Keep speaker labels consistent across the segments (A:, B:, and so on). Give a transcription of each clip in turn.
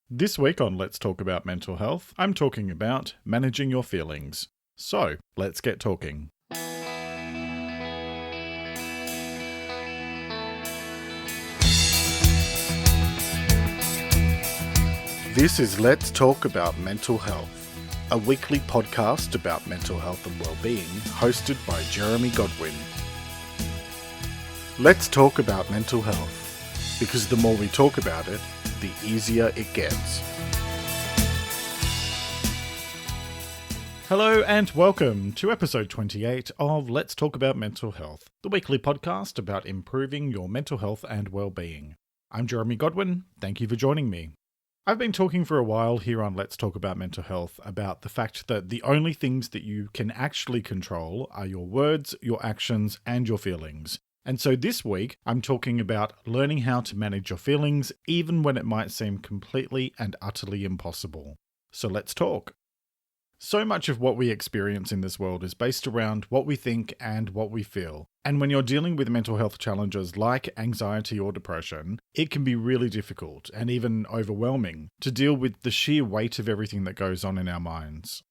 A: This week on Let's Talk About Mental Health, I'm talking about managing your feelings. So, let's get talking. This is Let's Talk About Mental Health, a weekly podcast about mental health and well-being, hosted by Jeremy Godwin. Let's talk about mental health, because the more we talk about it, the easier it gets. Hello and welcome to episode 28 of Let's Talk About Mental Health, the weekly podcast about improving your mental health and well-being. I'm Jeremy Godwin. Thank you for joining me. I've been talking for a while here on Let's Talk About Mental Health about the fact that the only things that you can actually control are your words, your actions, and your feelings. And so this week, I'm talking about learning how to manage your feelings even when it might seem completely and utterly impossible. So let's talk. So much of what we experience in this world is based around what we think and what we feel. And when you're dealing with mental health challenges like anxiety or depression, it can be really difficult and even overwhelming to deal with the sheer weight of everything that goes on in our minds.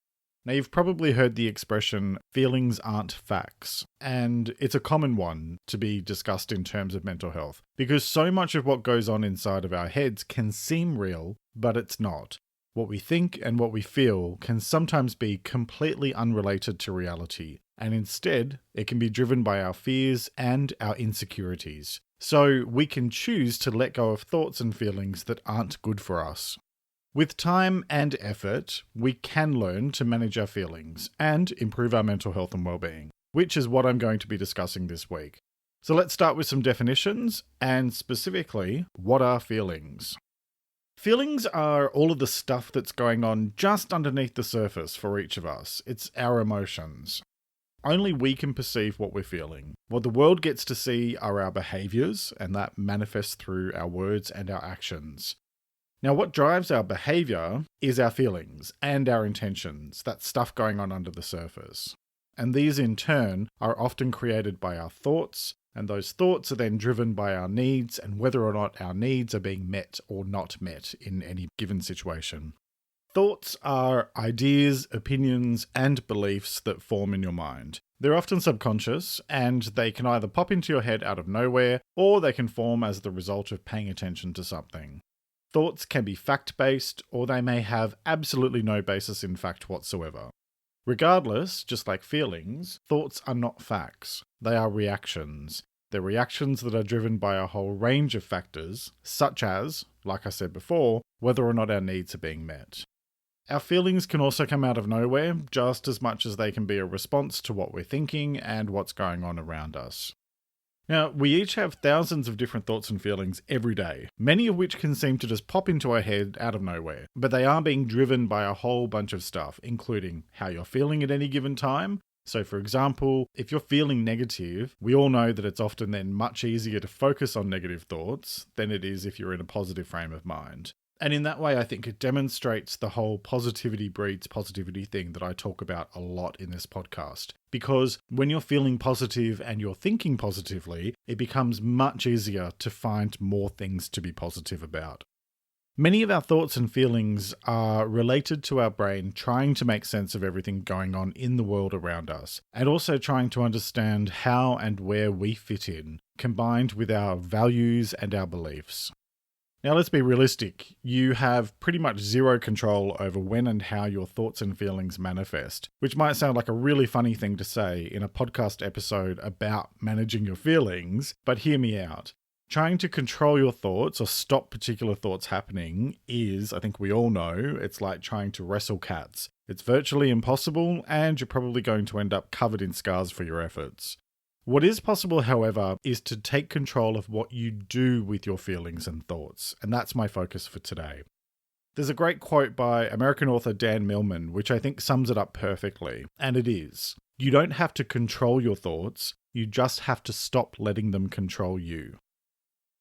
A: Now, you've probably heard the expression, feelings aren't facts, and it's a common one to be discussed in terms of mental health, because so much of what goes on inside of our heads can seem real, but it's not. What we think and what we feel can sometimes be completely unrelated to reality, and instead, it can be driven by our fears and our insecurities. So we can choose to let go of thoughts and feelings that aren't good for us. With time and effort, we can learn to manage our feelings and improve our mental health and well-being, which is what I'm going to be discussing this week. So let's start with some definitions, and specifically, what are feelings? Feelings are all of the stuff that's going on just underneath the surface for each of us. It's our emotions. Only we can perceive what we're feeling. What the world gets to see are our behaviors, and that manifests through our words and our actions. Now, what drives our behavior is our feelings and our intentions, that stuff going on under the surface. And these, in turn, are often created by our thoughts, and those thoughts are then driven by our needs and whether or not our needs are being met or not met in any given situation. Thoughts are ideas, opinions, and beliefs that form in your mind. They're often subconscious, and they can either pop into your head out of nowhere, or they can form as the result of paying attention to something. Thoughts can be fact-based, or they may have absolutely no basis in fact whatsoever. Regardless, just like feelings, thoughts are not facts. They are reactions. They're reactions that are driven by a whole range of factors, such as, like I said before, whether or not our needs are being met. Our feelings can also come out of nowhere, just as much as they can be a response to what we're thinking and what's going on around us. Now, we each have thousands of different thoughts and feelings every day, many of which can seem to just pop into our head out of nowhere, but they are being driven by a whole bunch of stuff, including how you're feeling at any given time. So, for example, if you're feeling negative, we all know that it's often then much easier to focus on negative thoughts than it is if you're in a positive frame of mind. And in that way, I think it demonstrates the whole positivity breeds positivity thing that I talk about a lot in this podcast. Because when you're feeling positive and you're thinking positively, it becomes much easier to find more things to be positive about. Many of our thoughts and feelings are related to our brain trying to make sense of everything going on in the world around us, and also trying to understand how and where we fit in, combined with our values and our beliefs. Now, let's be realistic. You have pretty much zero control over when and how your thoughts and feelings manifest, which might sound like a really funny thing to say in a podcast episode about managing your feelings, but hear me out. Trying to control your thoughts or stop particular thoughts happening is, I think we all know, it's like trying to wrestle cats. It's virtually impossible, and you're probably going to end up covered in scars for your efforts. What is possible, however, is to take control of what you do with your feelings and thoughts, and that's my focus for today. There's a great quote by American author Dan Millman, which I think sums it up perfectly, and it is, "You don't have to control your thoughts, you just have to stop letting them control you."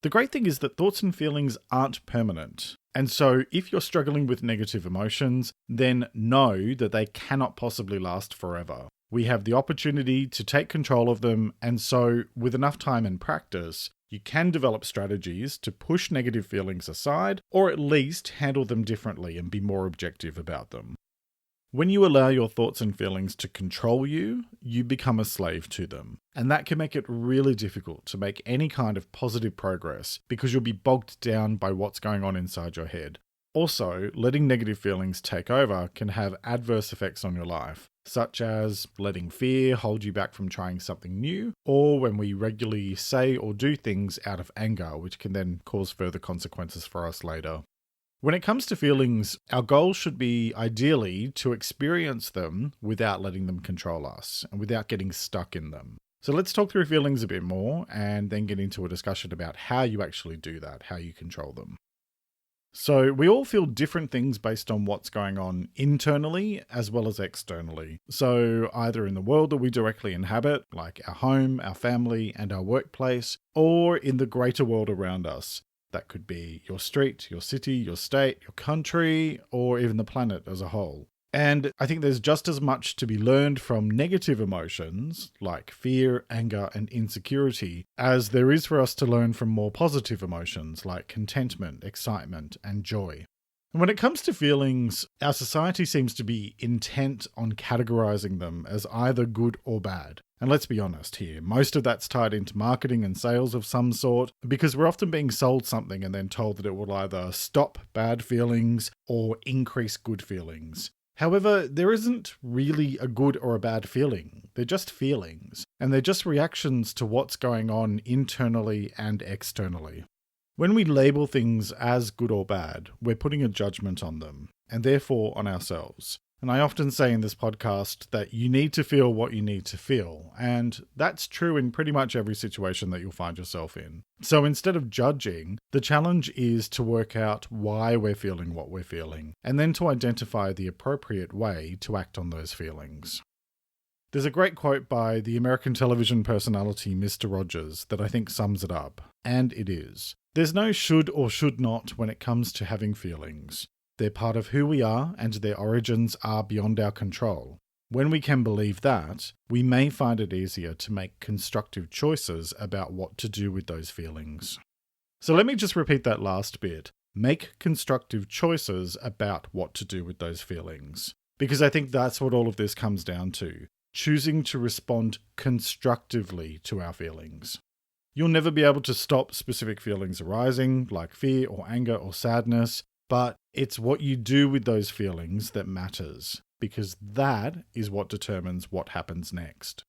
A: The great thing is that thoughts and feelings aren't permanent, and so if you're struggling with negative emotions, then know that they cannot possibly last forever. We have the opportunity to take control of them, and so with enough time and practice, You can develop strategies to push negative feelings aside, or at least handle them differently and be more objective about them. When you allow your thoughts and feelings to control you, you become a slave to them. And that can make it really difficult to make any kind of positive progress because you'll be bogged down by what's going on inside your head. Also, letting negative feelings take over can have adverse effects on your life, such as letting fear hold you back from trying something new, or when we regularly say or do things out of anger, which can then cause further consequences for us later. When it comes to feelings, our goal should be ideally to experience them without letting them control us and without getting stuck in them. So let's talk through feelings a bit more and then get into a discussion about how you actually do that, how you control them. So we all feel different things based on what's going on internally as well as externally. So either in the world that we directly inhabit, like our home, our family, and our workplace, or in the greater world around us. That could be your street, your city, your state, your country, or even the planet as a whole. And I think there's just as much to be learned from negative emotions, like fear, anger, and insecurity, as there is for us to learn from more positive emotions, like contentment, excitement, and joy. And when it comes to feelings, our society seems to be intent on categorizing them as either good or bad. And let's be honest here, most of that's tied into marketing and sales of some sort, because we're often being sold something and then told that it will either stop bad feelings or increase good feelings. However, there isn't really a good or a bad feeling. They're just feelings, and they're just reactions to what's going on internally and externally. When we label things as good or bad, we're putting a judgment on them, and therefore on ourselves. And I often say in this podcast that you need to feel what you need to feel, and that's true in pretty much every situation that you'll find yourself in. So instead of judging, the challenge is to work out why we're feeling what we're feeling, and then to identify the appropriate way to act on those feelings. There's a great quote by the American television personality Mr. Rogers that I think sums it up, and it is, "There's no should or should not when it comes to having feelings. They're part of who we are, and their origins are beyond our control. When we can believe that, we may find it easier to make constructive choices about what to do with those feelings." So let me just repeat that last bit. Make constructive choices about what to do with those feelings. Because I think that's what all of this comes down to. Choosing to respond constructively to our feelings. You'll never be able to stop specific feelings arising, like fear or anger or sadness, but it's what you do with those feelings that matters, because that is what determines what happens next.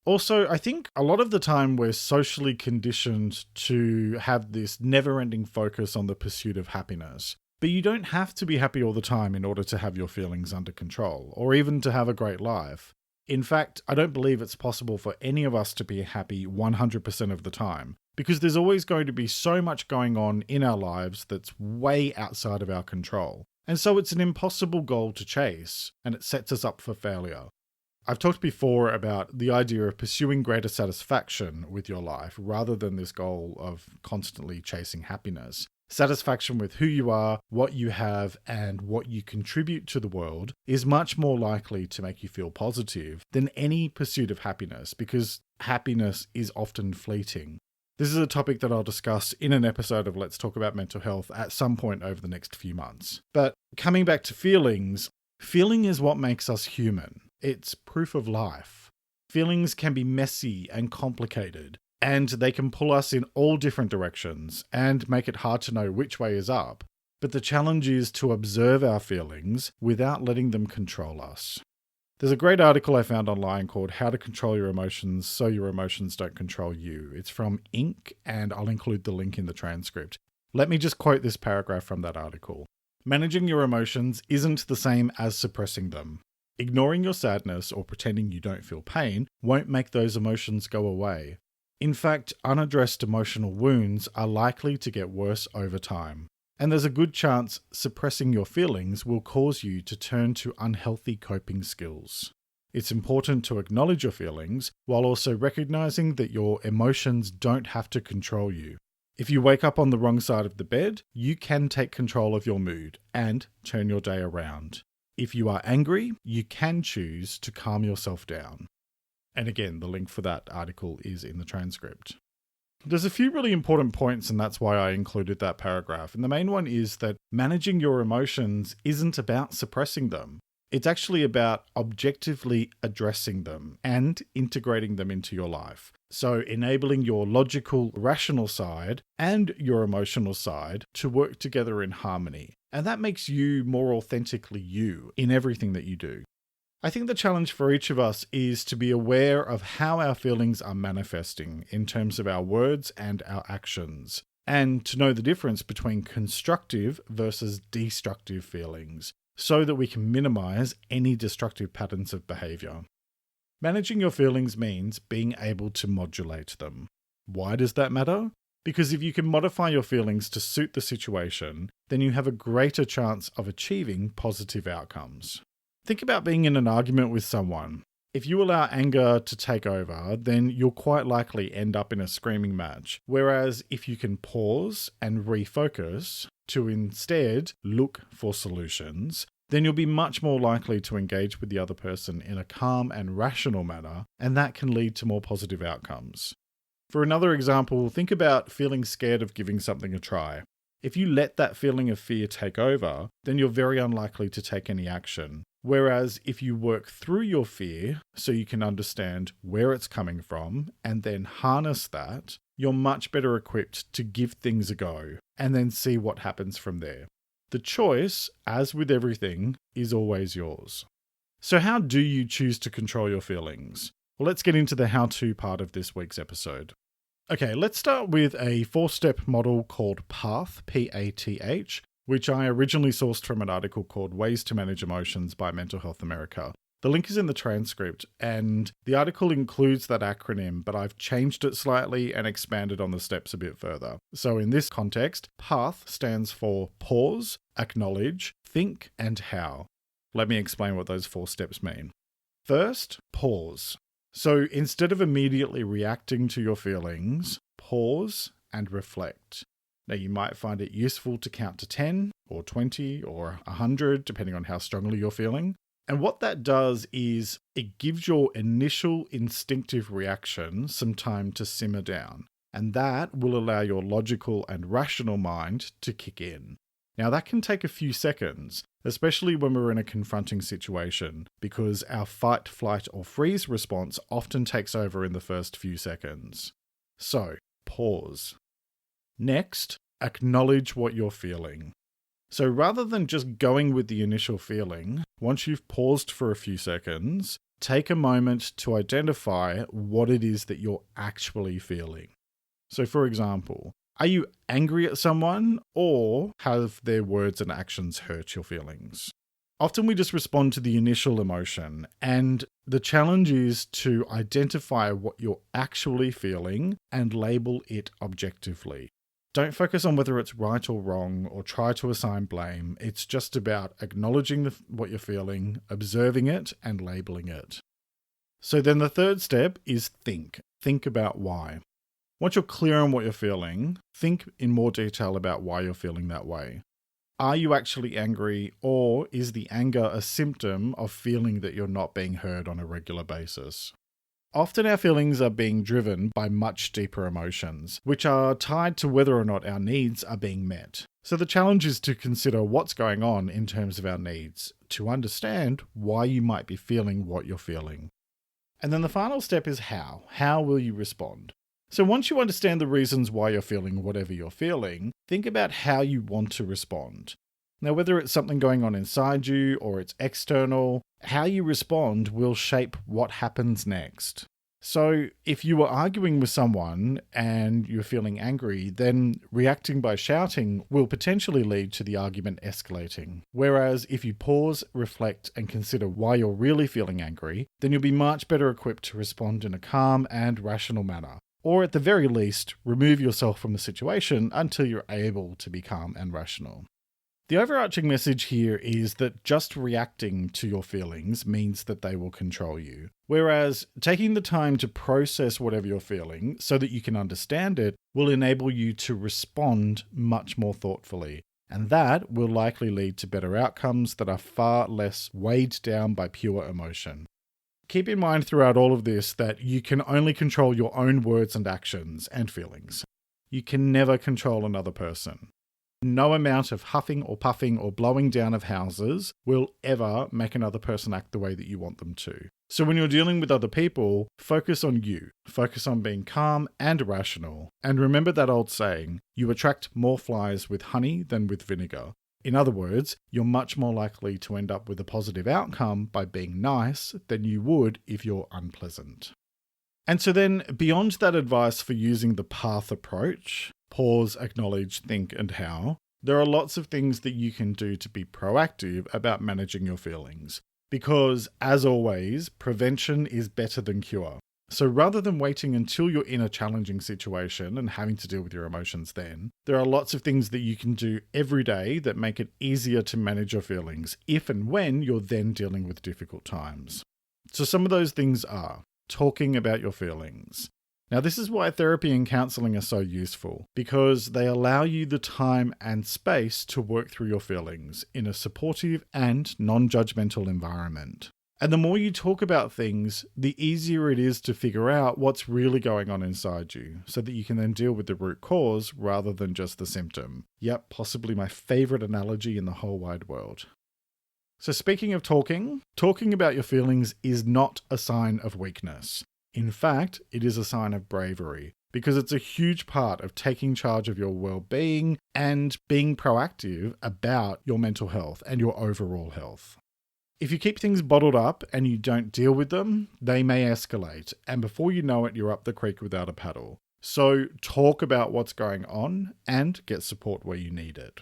A: Also, I think a lot of the time we're socially conditioned to have this never-ending focus on the pursuit of happiness. But you don't have to be happy all the time in order to have your feelings under control, or even to have a great life. In fact, I don't believe it's possible for any of us to be happy 100% of the time, because there's always going to be so much going on in our lives that's way outside of our control. And so it's an impossible goal to chase, and it sets us up for failure. I've talked before about the idea of pursuing greater satisfaction with your life rather than this goal of constantly chasing happiness. Satisfaction with who you are, what you have, and what you contribute to the world is much more likely to make you feel positive than any pursuit of happiness, because happiness is often fleeting. This is a topic that I'll discuss in an episode of Let's Talk About Mental Health at some point over the next few months. But coming back to feelings, feeling is what makes us human. It's proof of life. Feelings can be messy and complicated, and they can pull us in all different directions and make it hard to know which way is up. But the challenge is to observe our feelings without letting them control us. There's a great article I found online called How to Control Your Emotions So Your Emotions Don't Control You. It's from Inc., and I'll include the link in the transcript. Let me just quote this paragraph from that article. "Managing your emotions isn't the same as suppressing them. Ignoring your sadness or pretending you don't feel pain won't make those emotions go away. In fact, unaddressed emotional wounds are likely to get worse over time. And there's a good chance suppressing your feelings will cause you to turn to unhealthy coping skills. It's important to acknowledge your feelings while also recognizing that your emotions don't have to control you. If you wake up on the wrong side of the bed, you can take control of your mood and turn your day around. If you are angry, you can choose to calm yourself down." And again, the link for that article is in the transcript. There's a few really important points, and that's why I included that paragraph. And the main one is that managing your emotions isn't about suppressing them. It's actually about objectively addressing them and integrating them into your life. So enabling your logical, rational side and your emotional side to work together in harmony. And that makes you more authentically you in everything that you do. I think the challenge for each of us is to be aware of how our feelings are manifesting in terms of our words and our actions, and to know the difference between constructive versus destructive feelings, so that we can minimize any destructive patterns of behavior. Managing your feelings means being able to modulate them. Why does that matter? Because if you can modify your feelings to suit the situation, then you have a greater chance of achieving positive outcomes. Think about being in an argument with someone. If you allow anger to take over, then you'll quite likely end up in a screaming match. Whereas if you can pause and refocus to instead look for solutions, then you'll be much more likely to engage with the other person in a calm and rational manner, and that can lead to more positive outcomes. For another example, think about feeling scared of giving something a try. If you let that feeling of fear take over, then you're very unlikely to take any action. Whereas if you work through your fear so you can understand where it's coming from and then harness that, you're much better equipped to give things a go and then see what happens from there. The choice, as with everything, is always yours. So how do you choose to control your feelings? Well, let's get into the how-to part of this week's episode. Okay, let's start with a 4-step model called PATH, P-A-T-H, which I originally sourced from an article called Ways to Manage Emotions by Mental Health America. The link is in the transcript, and the article includes that acronym, but I've changed it slightly and expanded on the steps a bit further. So in this context, PATH stands for pause, acknowledge, think, and how. Let me explain what those 4 steps mean. First, pause. So instead of immediately reacting to your feelings, pause and reflect. Now, you might find it useful to count to 10 or 20 or 100, depending on how strongly you're feeling. And what that does is it gives your initial instinctive reaction some time to simmer down. And that will allow your logical and rational mind to kick in. Now, that can take a few seconds, especially when we're in a confronting situation, because our fight, flight, or freeze response often takes over in the first few seconds. So, pause. Next, acknowledge what you're feeling. So rather than just going with the initial feeling, once you've paused for a few seconds, take a moment to identify what it is that you're actually feeling. So for example, are you angry at someone, or have their words and actions hurt your feelings? Often we just respond to the initial emotion, and the challenge is to identify what you're actually feeling and label it objectively. Don't focus on whether it's right or wrong or try to assign blame. It's just about acknowledging what you're feeling, observing it, and labeling it. So then the third step is think. Think about why. Once you're clear on what you're feeling, think in more detail about why you're feeling that way. Are you actually angry, or is the anger a symptom of feeling that you're not being heard on a regular basis? Often our feelings are being driven by much deeper emotions, which are tied to whether or not our needs are being met. So the challenge is to consider what's going on in terms of our needs, to understand why you might be feeling what you're feeling. And then the final step is how. How will you respond? So once you understand the reasons why you're feeling whatever you're feeling, think about how you want to respond. Now, whether it's something going on inside you or it's external, how you respond will shape what happens next. So if you are arguing with someone and you're feeling angry, then reacting by shouting will potentially lead to the argument escalating. Whereas if you pause, reflect, and consider why you're really feeling angry, then you'll be much better equipped to respond in a calm and rational manner. Or at the very least, remove yourself from the situation until you're able to be calm and rational. The overarching message here is that just reacting to your feelings means that they will control you. Whereas taking the time to process whatever you're feeling so that you can understand it will enable you to respond much more thoughtfully. And that will likely lead to better outcomes that are far less weighed down by pure emotion. Keep in mind throughout all of this that you can only control your own words and actions and feelings. You can never control another person. No amount of huffing or puffing or blowing down of houses will ever make another person act the way that you want them to. So when you're dealing with other people, focus on you. Focus on being calm and rational. And remember that old saying, you attract more flies with honey than with vinegar. In other words, you're much more likely to end up with a positive outcome by being nice than you would if you're unpleasant. And so then, beyond that advice for using the path approach, pause, acknowledge, think, and how, there are lots of things that you can do to be proactive about managing your feelings. Because, as always, prevention is better than cure. So rather than waiting until you're in a challenging situation and having to deal with your emotions then, there are lots of things that you can do every day that make it easier to manage your feelings if and when you're then dealing with difficult times. So some of those things are talking about your feelings. Now, this is why therapy and counseling are so useful, because they allow you the time and space to work through your feelings in a supportive and non-judgmental environment. And the more you talk about things, the easier it is to figure out what's really going on inside you, so that you can then deal with the root cause rather than just the symptom. Yep, possibly my favorite analogy in the whole wide world. So speaking of talking about your feelings is not a sign of weakness. In fact, it is a sign of bravery, because it's a huge part of taking charge of your well-being and being proactive about your mental health and your overall health. If you keep things bottled up and you don't deal with them, they may escalate, and before you know it, you're up the creek without a paddle. So talk about what's going on and get support where you need it.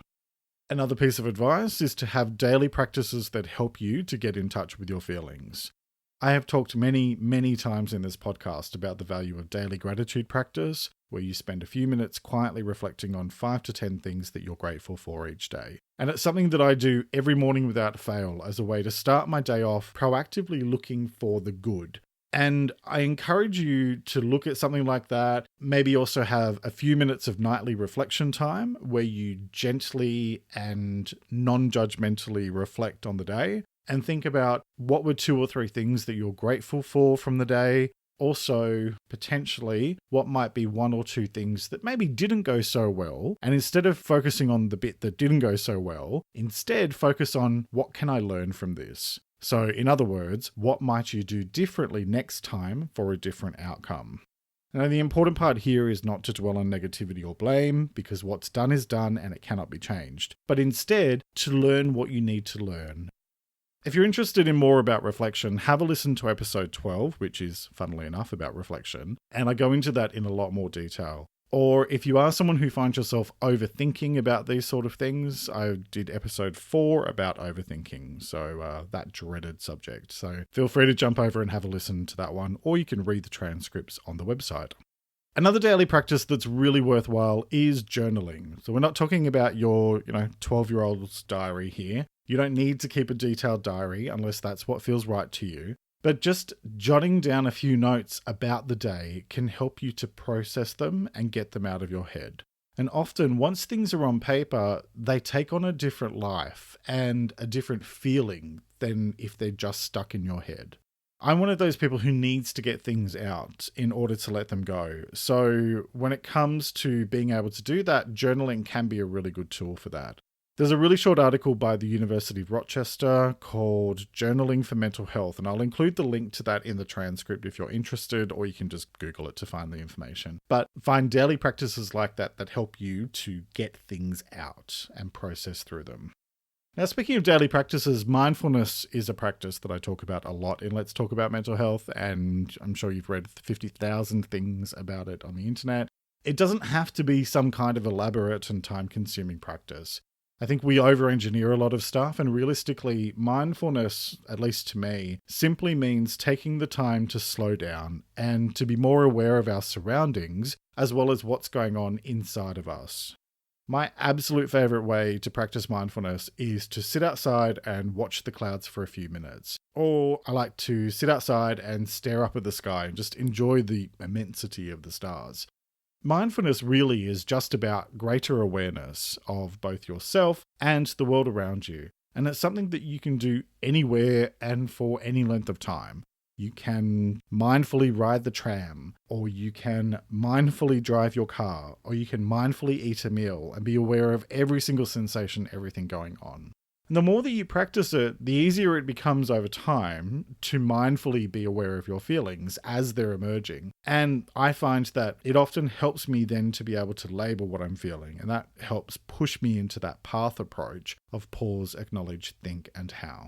A: Another piece of advice is to have daily practices that help you to get in touch with your feelings. I have talked many times in this podcast about the value of daily gratitude practice, where you spend a few minutes quietly reflecting on 5 to 10 things that you're grateful for each day. And it's something that I do every morning without fail as a way to start my day off proactively looking for the good. And I encourage you to look at something like that, maybe also have a few minutes of nightly reflection time where you gently and non-judgmentally reflect on the day and think about what were 2 or 3 things that you're grateful for from the day. Also, potentially, what might be 1 or 2 things that maybe didn't go so well. And instead of focusing on the bit that didn't go so well, instead focus on what can I learn from this? So in other words, what might you do differently next time for a different outcome? Now, the important part here is not to dwell on negativity or blame, because what's done is done and it cannot be changed, but instead to learn what you need to learn. If you're interested in more about reflection, have a listen to episode 12, which is, funnily enough, about reflection, and I go into that in a lot more detail. Or if you are someone who finds yourself overthinking about these sort of things, I did episode 4 about overthinking, so that dreaded subject. So feel free to jump over and have a listen to that one, or you can read the transcripts on the website. Another daily practice that's really worthwhile is journaling. So we're not talking about your, 12-year-old's diary here. You don't need to keep a detailed diary unless that's what feels right to you. But just jotting down a few notes about the day can help you to process them and get them out of your head. And often, once things are on paper, they take on a different life and a different feeling than if they're just stuck in your head. I'm one of those people who needs to get things out in order to let them go. So when it comes to being able to do that, journaling can be a really good tool for that. There's a really short article by the University of Rochester called Journaling for Mental Health, and I'll include the link to that in the transcript if you're interested, or you can just Google it to find the information. But find daily practices like that that help you to get things out and process through them. Now, speaking of daily practices, mindfulness is a practice that I talk about a lot in Let's Talk About Mental Health, and I'm sure you've read 50,000 things about it on the internet. It doesn't have to be some kind of elaborate and time-consuming practice. I think we over-engineer a lot of stuff, and realistically, mindfulness, at least to me, simply means taking the time to slow down and to be more aware of our surroundings, as well as what's going on inside of us. My absolute favorite way to practice mindfulness is to sit outside and watch the clouds for a few minutes. Or I like to sit outside and stare up at the sky and just enjoy the immensity of the stars. Mindfulness really is just about greater awareness of both yourself and the world around you. And it's something that you can do anywhere and for any length of time. You can mindfully ride the tram, or you can mindfully drive your car, or you can mindfully eat a meal and be aware of every single sensation, everything going on. And the more that you practice it, the easier it becomes over time to mindfully be aware of your feelings as they're emerging. And I find that it often helps me then to be able to label what I'm feeling. And that helps push me into that path approach of pause, acknowledge, think, and how.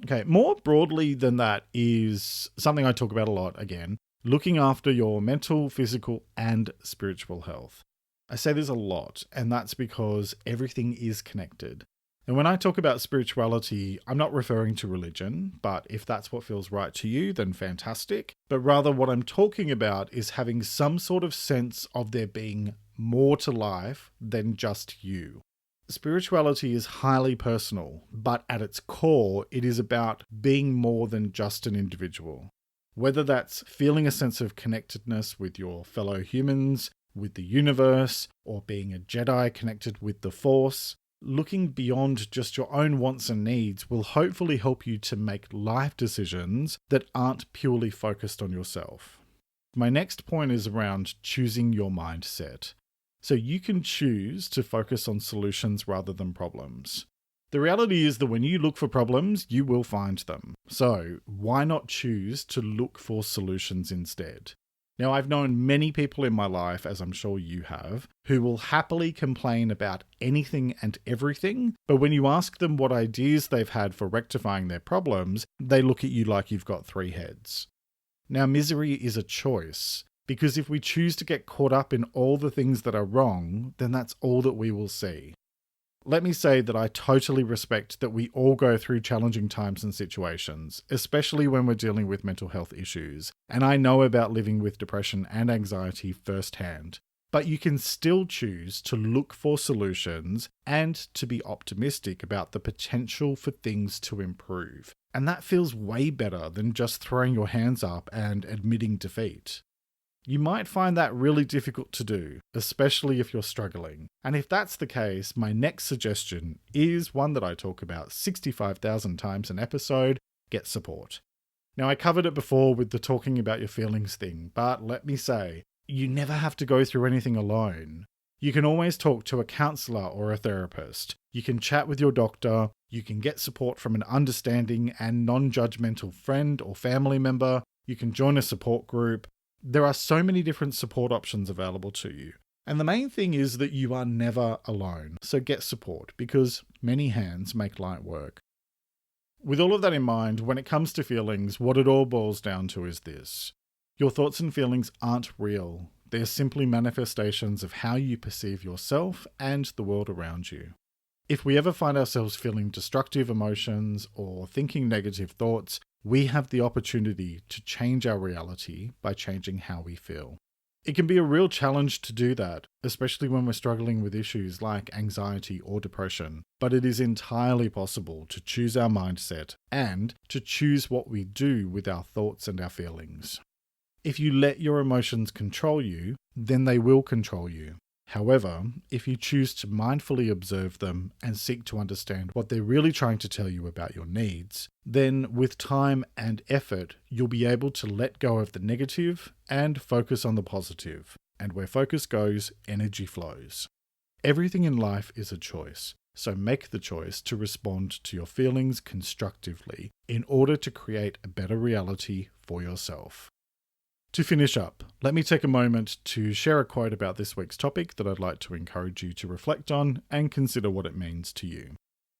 A: Okay, more broadly than that is something I talk about a lot again, looking after your mental, physical, and spiritual health. I say this a lot, and that's because everything is connected. And when I talk about spirituality, I'm not referring to religion, but if that's what feels right to you, then fantastic. But rather what I'm talking about is having some sort of sense of there being more to life than just you. Spirituality is highly personal, but at its core, it is about being more than just an individual. Whether that's feeling a sense of connectedness with your fellow humans, with the universe, or being a Jedi connected with the Force, looking beyond just your own wants and needs will hopefully help you to make life decisions that aren't purely focused on yourself. My next point is around choosing your mindset. So you can choose to focus on solutions rather than problems. The reality is that when you look for problems, you will find them. So why not choose to look for solutions instead? Now, I've known many people in my life, as I'm sure you have, who will happily complain about anything and everything, but when you ask them what ideas they've had for rectifying their problems, they look at you like you've got three heads. Now, misery is a choice. Because if we choose to get caught up in all the things that are wrong, then that's all that we will see. Let me say that I totally respect that we all go through challenging times and situations, especially when we're dealing with mental health issues, and I know about living with depression and anxiety firsthand. But you can still choose to look for solutions and to be optimistic about the potential for things to improve. And that feels way better than just throwing your hands up and admitting defeat. You might find that really difficult to do, especially if you're struggling. And if that's the case, my next suggestion is one that I talk about 65,000 times an episode: get support. Now, I covered it before with the talking about your feelings thing, but let me say, you never have to go through anything alone. You can always talk to a counselor or a therapist. You can chat with your doctor. You can get support from an understanding and non-judgmental friend or family member. You can join a support group. There are so many different support options available to you. And the main thing is that you are never alone. So get support, because many hands make light work. With all of that in mind, when it comes to feelings, what it all boils down to is this: your thoughts and feelings aren't real. They're simply manifestations of how you perceive yourself and the world around you. If we ever find ourselves feeling destructive emotions or thinking negative thoughts, we have the opportunity to change our reality by changing how we feel. It can be a real challenge to do that, especially when we're struggling with issues like anxiety or depression, but it is entirely possible to choose our mindset and to choose what we do with our thoughts and our feelings. If you let your emotions control you, then they will control you. However, if you choose to mindfully observe them and seek to understand what they're really trying to tell you about your needs, then with time and effort, you'll be able to let go of the negative and focus on the positive. And where focus goes, energy flows. Everything in life is a choice, so make the choice to respond to your feelings constructively in order to create a better reality for yourself. To finish up, let me take a moment to share a quote about this week's topic that I'd like to encourage you to reflect on and consider what it means to you.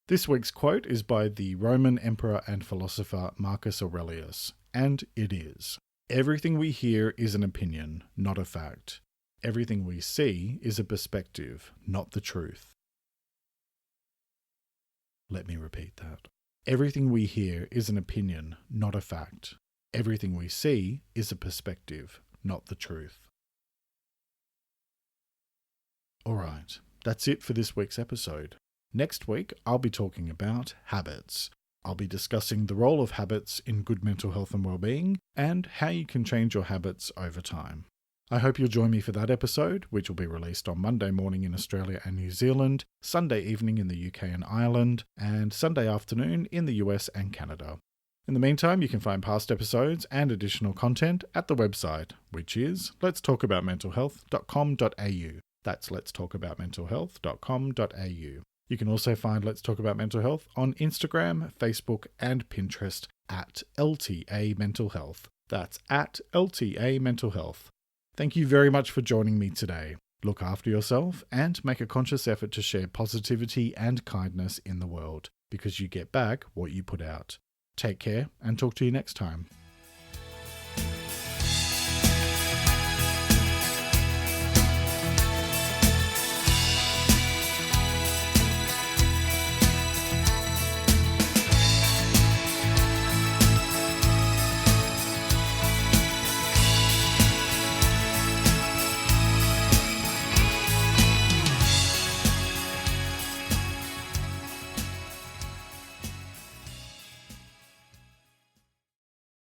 A: This week's quote is by the Roman emperor and philosopher Marcus Aurelius, and it is: "Everything we hear is an opinion, not a fact. Everything we see is a perspective, not the truth." Let me repeat that. Everything we hear is an opinion, not a fact. Everything we see is a perspective, not the truth. Alright, that's it for this week's episode. Next week, I'll be talking about habits. I'll be discussing the role of habits in good mental health and well-being, and how you can change your habits over time. I hope you'll join me for that episode, which will be released on Monday morning in Australia and New Zealand, Sunday evening in the UK and Ireland, and Sunday afternoon in the US and Canada. In the meantime, you can find past episodes and additional content at the website, which is letstalkaboutmentalhealth.com.au. That's letstalkaboutmentalhealth.com.au. You can also find Let's Talk About Mental Health on Instagram, Facebook, and Pinterest at LTA Mental Health. That's at LTA Mental Health. Thank you very much for joining me today. Look after yourself and make a conscious effort to share positivity and kindness in the world, because you get back what you put out. Take care and talk to you next time.